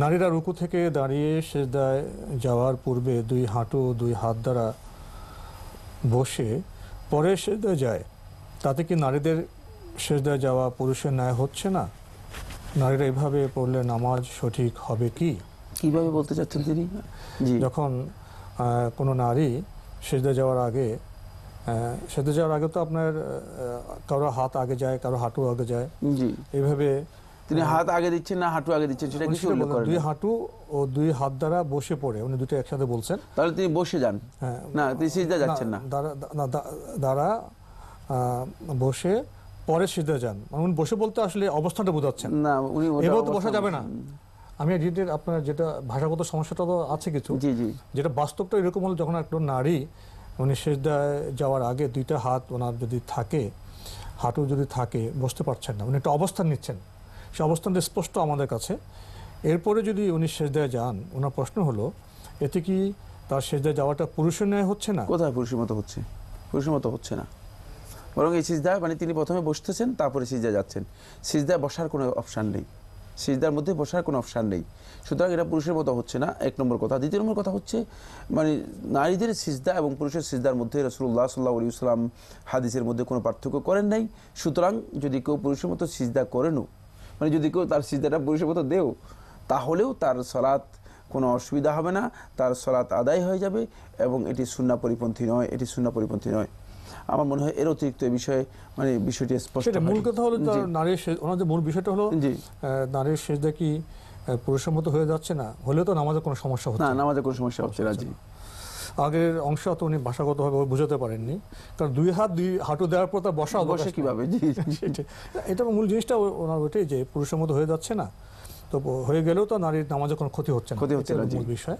নারীরা রুকু থেকে দাঁড়িয়ে সিজদায় যাওয়ার পূর্বে দুই হাঁটু দুই হাত দ্বারা বসে পরে সিজদায় যায়, তাতে কি নারীদের সিজদায় যাওয়া পুরুষের ন্যায় হচ্ছে না? নারীরা এভাবে পড়লে নামাজ সঠিক হবে কি? কিভাবে বলতে চাচ্ছেন তিনি? জি, যখন কোনো নারী সিজদায় যাওয়ার আগে সিজদায় যাওয়ার আগে তো আপনার কারো হাত আগে যায়, কারো হাঁটু আগে যায়, জি, এইভাবে তিনি হাত আগে দিচ্ছেন না হাঁটু আগে দিচ্ছেন সেটা কিছু উল্লেখ করেন দুই না। হাঁটু ও দুই হাত দ্বারা বসে পড়ে, উনি দুটো একসাথে বলছেন। তাহলে তিনি বসে যান, হ্যাঁ, না তিনি সিজদা যাচ্ছেন না। দ্বারা বসে পরে সিজদায় যান, মানে উনি বসে বলতে আসলে অবস্থানটা বোঝাচ্ছেন। না উনি ওটা এভাবে তো বসা অবস্থান- যাবে না। আমি ডিটেল আপনার যেটা ভাষাগত সমস্যাটা তো আছে কিছু, জি জি যেটা বাস্তবটা এরকম হলো, যখন একটা নারী উনি সিজদায় যাওয়ার আগে দুইটা হাত ওনার যদি থাকে, হাঁটু যদি থাকে, বসতে পারছেন না, উনি একটা অবস্থান নিচ্ছেন, সে অবস্থানটা স্পষ্ট আমাদের কাছে। এরপরে যদি উনি সিজদায় যান, ওনার প্রশ্ন হলো এতে কি তার সিজদায় যাওয়াটা পুরুষের ন্যায় হচ্ছে না? কোথায় পুরুষের মতো হচ্ছে? পুরুষের মতো হচ্ছে না, বরং এই সিজদা মানে তিনি প্রথমে বসতেছেন তারপরে সিজদা যাচ্ছেন। সিজদায় বসার কোনো অপশান নেই, সিজদার মধ্যে বসার কোনো অপশান নেই, সুতরাং এটা পুরুষের মতো হচ্ছে না, এক নম্বর কথা। দ্বিতীয় নম্বর কথা হচ্ছে মানে নারীদের সিজদা এবং পুরুষের সিজদার মধ্যে রাসূলুল্লাহ সাল্লাল্লাহু আলাইহি ওয়াসাল্লাম হাদিসের মধ্যে কোনো পার্থক্য করেন নাই। সুতরাং যদি কেউ পুরুষের মতো সিজদা করেনও, মানে যদি কেউ তার সিজদাটা পুরুষের মতো দেও, তাহলেও তার সালাত কোনো অসুবিধা হবে না, তার সালাত আদায় হয়ে যাবে এবং এটি সুন্নাহ পরিপন্থী নয়, এটি সুন্নাহ পরিপন্থী নয়। আমার মনে হয় এর অতিরিক্ত এই বিষয়ে মানে বিষয়টি স্পষ্ট। সেটা মূল কথা হলো, নারীর ওনার যে মূল বিষয়টা হলো জি, নারীর সিজদা কি পুরুষের মতো হয়ে যাচ্ছে না, হলে তো নামাজে কোনো সমস্যা না হচ্ছে না। নামাজে কোনো সমস্যা হচ্ছে না। জি, আগের অংশ তো উনি ভাষাগতভাবে বুঝাতে পারেননি, কারণ দুই হাত দুই হাঁটু দেওয়ার পর তার বসা বসে কিভাবে? জি, এটা মূল জিনিসটা ওনার ওইটাই, যে পুরুষের মতো হয়ে যাচ্ছে না, তো হয়ে গেলেও তো নারীর নামাজে কোনো ক্ষতি হচ্ছে না, ক্ষতি হচ্ছে না, জি। মূল বিষয়।